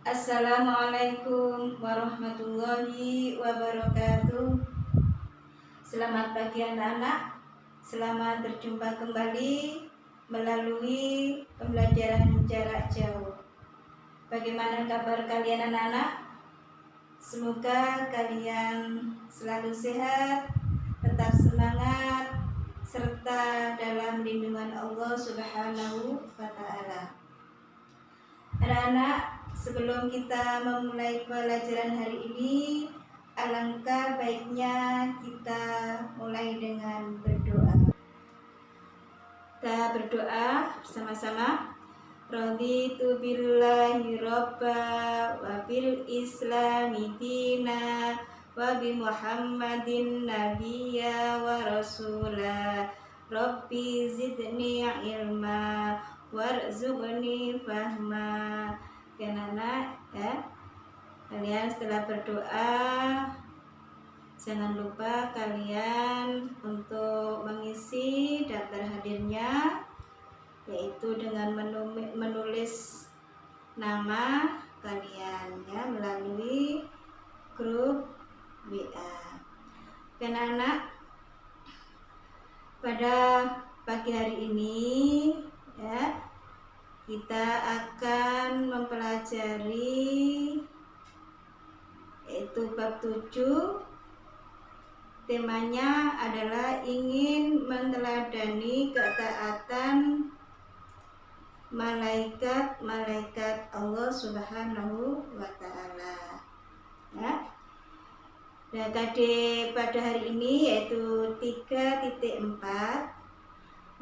Assalamualaikum warahmatullahi wabarakatuh. Selamat pagi anak-anak. Selamat berjumpa kembali melalui pembelajaran jarak jauh. Bagaimana kabar kalian anak-anak? Semoga kalian selalu sehat, tetap semangat, serta dalam lindungan Allah Subhanahu wa Ta'ala. Anak-anak, sebelum kita memulai pelajaran hari ini, alangkah baiknya kita mulai dengan berdoa. Kita berdoa bersama-sama. Raditu billahi robba wa bil islami dina wa bi muhammadin nabiyya wa rasula. Rabbi zidni ilma warzuqni fahma. Anak ya, kalian setelah berdoa jangan lupa kalian untuk mengisi daftar hadirnya, yaitu dengan menulis nama kalian ya melalui grup WA. Anak-anak, pada pagi hari ini ya kita akan mempelajari yaitu bab 7. Temanya adalah ingin meneladani ketaatan malaikat-malaikat Allah Subhanahu wa Ta'ala. Ya. Nah, KD pada hari ini yaitu 3.4,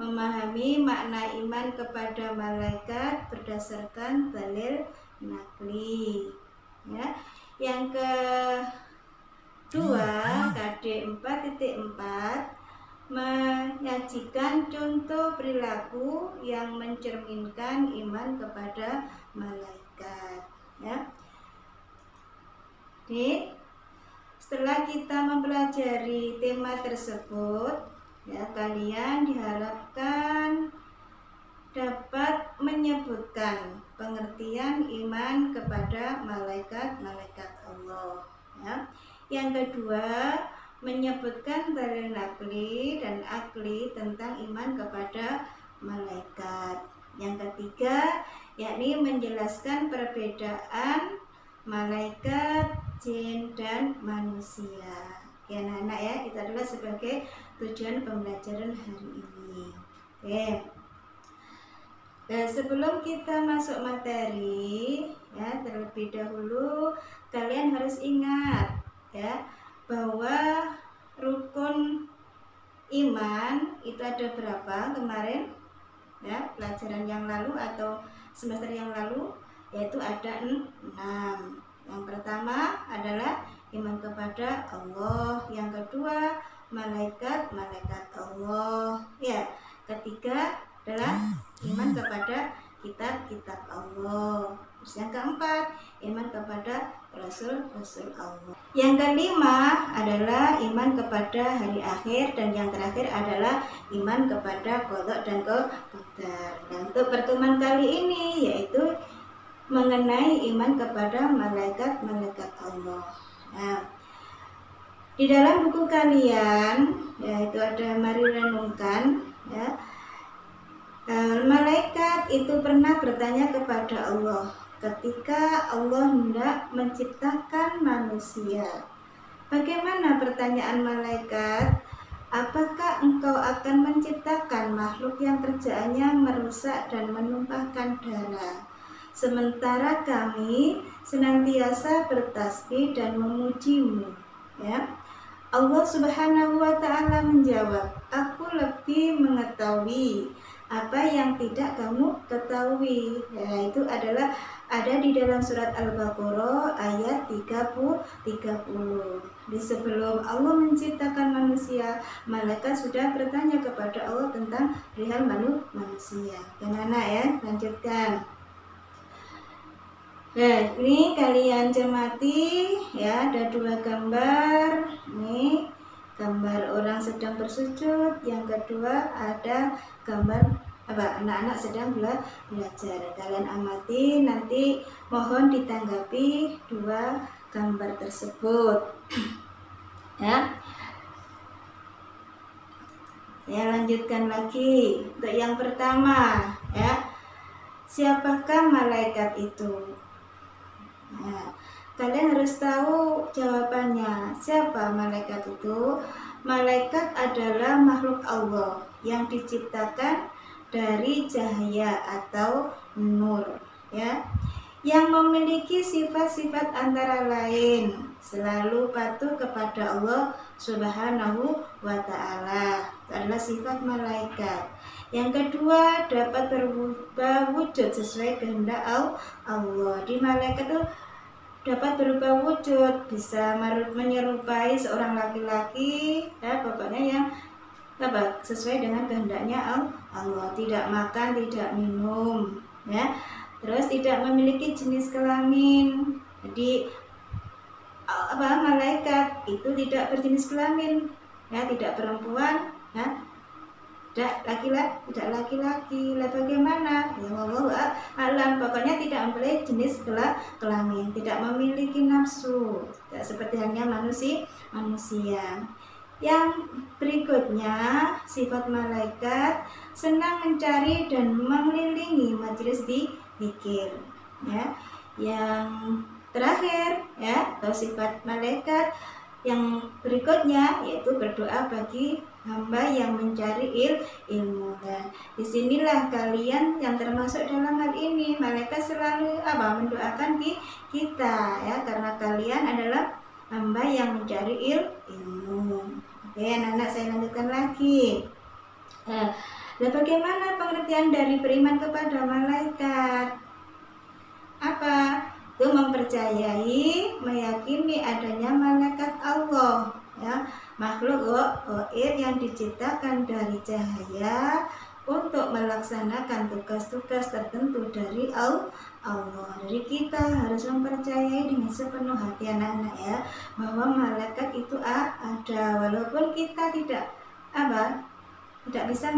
memahami makna iman kepada malaikat berdasarkan dalil nakli. Ya. Yang kedua, KD 4.4, menyajikan contoh perilaku yang mencerminkan iman kepada malaikat. Ya. Jadi, setelah kita mempelajari tema tersebut, ya, kalian diharapkan dapat menyebutkan pengertian iman kepada malaikat-malaikat Allah. Ya. Yang kedua, menyebutkan dalil nakli dan akli tentang iman kepada malaikat. Yang ketiga, yakni menjelaskan perbedaan malaikat, jin, dan manusia. Ya anak-anak ya, itu adalah sebagai tujuan pembelajaran hari ini. Oke. Nah, sebelum kita masuk materi, ya terlebih dahulu kalian harus ingat ya bahwa rukun iman itu ada berapa kemarin ya pelajaran yang lalu atau semester yang lalu, yaitu ada 6. Yang pertama adalah iman kepada Allah, yang kedua malaikat Allah, ya ketiga adalah iman kepada kitab-kitab Allah. Terus yang keempat, iman kepada rasul-rasul Allah. Yang kelima adalah iman kepada hari akhir, dan yang terakhir adalah iman kepada qada dan qadar. Dan untuk pertemuan kali ini yaitu mengenai iman kepada malaikat-malaikat Allah. Nah, di dalam buku kalian yaitu ada mari renungkan ya. Malaikat itu pernah bertanya kepada Allah ketika Allah hendak menciptakan manusia. Bagaimana pertanyaan malaikat? Apakah engkau akan menciptakan makhluk yang kerjaannya merusak dan menumpahkan darah, sementara kami senantiasa bertasbih dan memujimu? Ya. Allah Subhanahu wa Ta'ala menjawab, aku lebih mengetahui apa yang tidak kamu ketahui. Ya, itu adalah ada di dalam surat Al-Baqarah ayat 30. Di sebelum Allah menciptakan manusia, malaikat sudah bertanya kepada Allah tentang perihal manusia. Gimana ya? Lanjutkan. Nah, ini kalian cermati ya, ada 2 gambar. Ini gambar orang sedang bersujud, yang kedua ada gambar anak-anak sedang belajar. Kalian amati, nanti mohon ditanggapi dua gambar tersebut. Ya, saya lanjutkan lagi untuk yang pertama, ya. Siapakah malaikat itu? Nah, kalian harus tahu jawabannya. Siapa malaikat itu? Malaikat adalah makhluk Allah yang diciptakan dari cahaya atau nur, ya, yang memiliki sifat-sifat antara lain selalu patuh kepada Allah Subhanahu wa Ta'ala. Itu adalah sifat malaikat. Yang kedua, dapat berubah wujud sesuai kehendak Allah. Di malaikat itu dapat berubah wujud, bisa menyerupai seorang laki-laki, ya, pokoknya yang sesuai dengan kehendaknya Allah. Tidak makan, tidak minum, ya. Terus tidak memiliki jenis kelamin. Jadi malaikat itu tidak berjenis kelamin, ya, tidak perempuan, ya, tidak laki-laki. Lah bagaimana? Ya Allah alam, pokoknya tidak memiliki jenis kelamin, tidak memiliki nafsu, tidak seperti halnya manusia. Yang berikutnya, sifat malaikat senang mencari dan mengelilingi majelis zikir, ya. Yang terakhir, ya, atau sifat malaikat yang berikutnya yaitu berdoa bagi hamba yang mencari ilmu. Dan disinilah kalian yang termasuk dalam hal ini. Malaikat selalu mendoakan kita, ya, karena kalian adalah hamba yang mencari ilmu. Oke, anak-anak, saya lanjutkan lagi. Bagaimana pengertian dari beriman kepada malaikat? Apa? Itu mempercayai, meyakini adanya malaikat Allah, ya, makhluk gaib yang diciptakan dari cahaya untuk melaksanakan tugas-tugas tertentu dari Allah. Jadi kita harus mempercayai dengan sepenuh hati, anak-anak, ya, bahwa malaikat itu ada, walaupun kita tidak bisa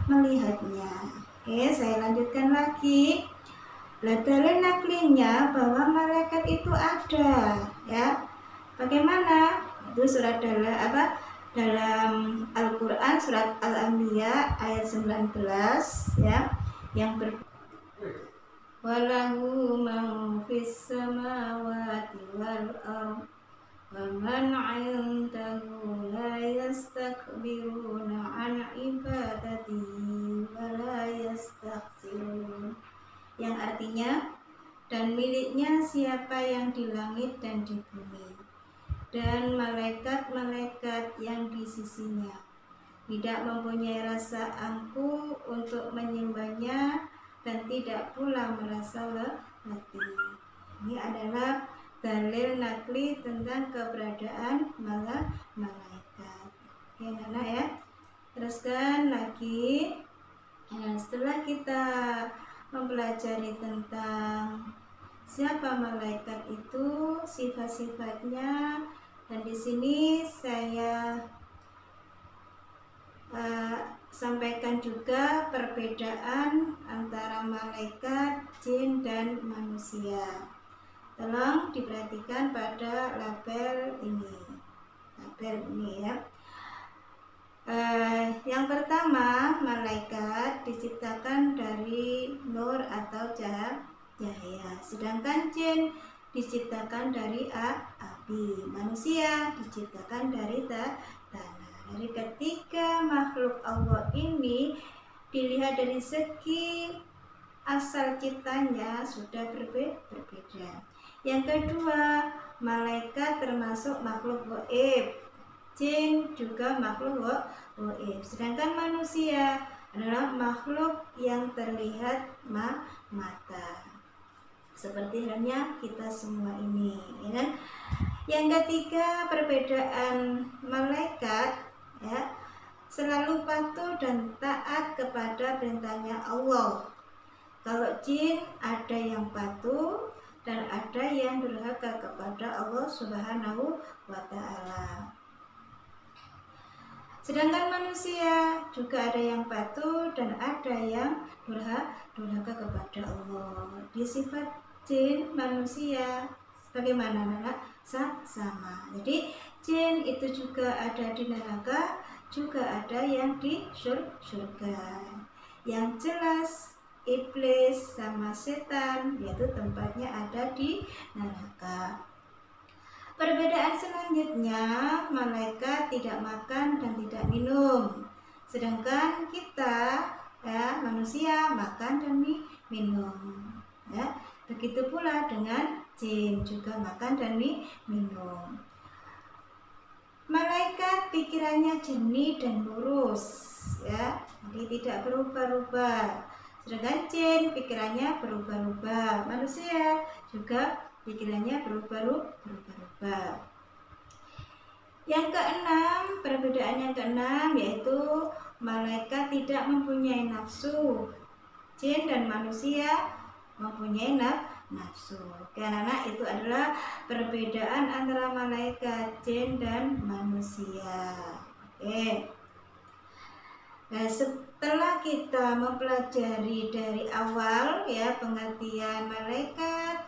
melihatnya. Oke, saya lanjutkan lagi. Dalil naklinya bahwa malaikat itu ada, ya. Bagaimana? Itu surat dalam Al-Qur'an, surat Al-Anbiya ayat 19, ya, yang walahu man fis samawati wal ardh wa man 'indahu la yastakbiruna 'an ibadatihi wa la yastaghfirun. Yang artinya, dan miliknya siapa yang di langit dan di bumi, dan malaikat-malaikat yang di sisinya, tidak mempunyai rasa angkuh untuk menyembahnya dan tidak pula merasa letih. Ini adalah dalil nakli tentang keberadaan malaikat. Oke, anak, ya. Teruskan lagi. Nah, setelah kita mempelajari tentang siapa malaikat itu, sifat-sifatnya, dan di sini saya sampaikan juga perbedaan antara malaikat, jin, dan manusia. Tolong diperhatikan pada label ini, ya. Yang pertama, malaikat diciptakan dari nur atau cahaya, sedangkan jin diciptakan dari api, manusia diciptakan dari tanah. Dari ketiga makhluk Allah ini dilihat dari segi asal ciptanya sudah berbeda. Yang kedua, malaikat termasuk makhluk gaib, jin juga makhluk gaib, sedangkan manusia adalah makhluk yang terlihat mata, seperti halnya kita semua ini, ya kan? Yang ketiga, perbedaan malaikat, ya, selalu patuh dan taat kepada perintahnya Allah. Kalau jin ada yang patuh dan ada yang durhaka kepada Allah Subhanahu wa Ta'ala. Sedangkan manusia juga ada yang patuh dan ada yang durhaka kepada Allah. Di sifat jin manusia bagaimana anak? Sama. Jadi jin itu juga ada di neraka, juga ada yang di surga. Yang jelas iblis sama setan yaitu tempatnya ada di neraka. Perbedaan selanjutnya, malaikat tidak makan dan tidak minum. Sedangkan kita ya manusia makan dan minum. Ya. Begitu pula dengan jin juga makan dan minum. Malaikat pikirannya jernih dan lurus, ya, jadi tidak berubah-ubah. Sedangkan jin pikirannya berubah-ubah. Manusia juga pikirannya berubah-ubah. Yang keenam, perbedaan yang keenam yaitu malaikat tidak mempunyai nafsu. Jin dan manusia mempunyai nafsu. Karena itu adalah perbedaan antara malaikat, jin dan manusia. Oke. Nah, setelah kita mempelajari dari awal ya pengertian malaikat,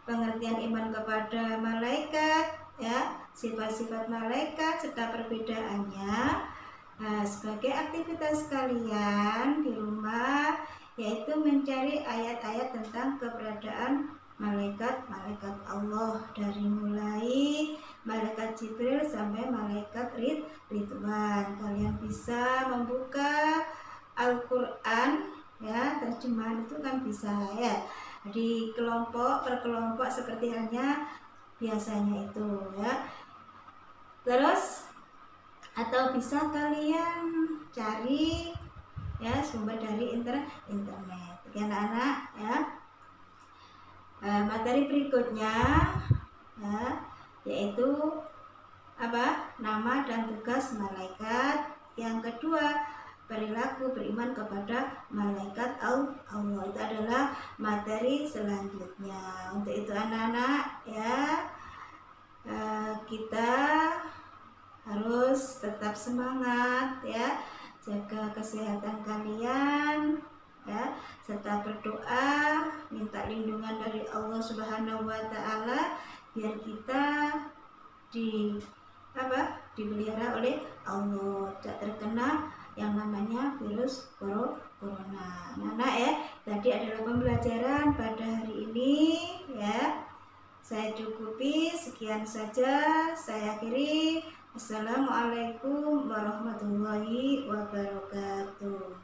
pengertian iman kepada malaikat, ya sifat-sifat malaikat serta perbedaannya. Nah, sebagai aktivitas kalian di rumah yaitu mencari ayat-ayat tentang keberadaan malaikat Allah dari mulai malaikat Jibril sampai malaikat Ridwan. Kalian bisa membuka Al-Qur'an ya, terjemahan itu kan bisa ya. Di kelompok per kelompok seperti halnya biasanya itu ya. Terus atau bisa kalian cari ya sumber dari internet ya anak-anak ya. Materi berikutnya ya, yaitu apa? Nama dan tugas malaikat. Yang kedua, perilaku beriman kepada malaikat Allah. Itu adalah materi selanjutnya. Untuk itu anak-anak ya, kita harus tetap semangat ya, jaga kesehatan kalian ya, serta berdoa minta lindungan dari Allah Subhanahu wa taala biar kita dipelihara oleh Allah, tidak terkena yang namanya virus corona. Nah ya, tadi adalah pembelajaran pada hari ini ya. Saya cukupi, sekian saja saya akhiri. Assalamualaikum warahmatullahi wabarakatuh.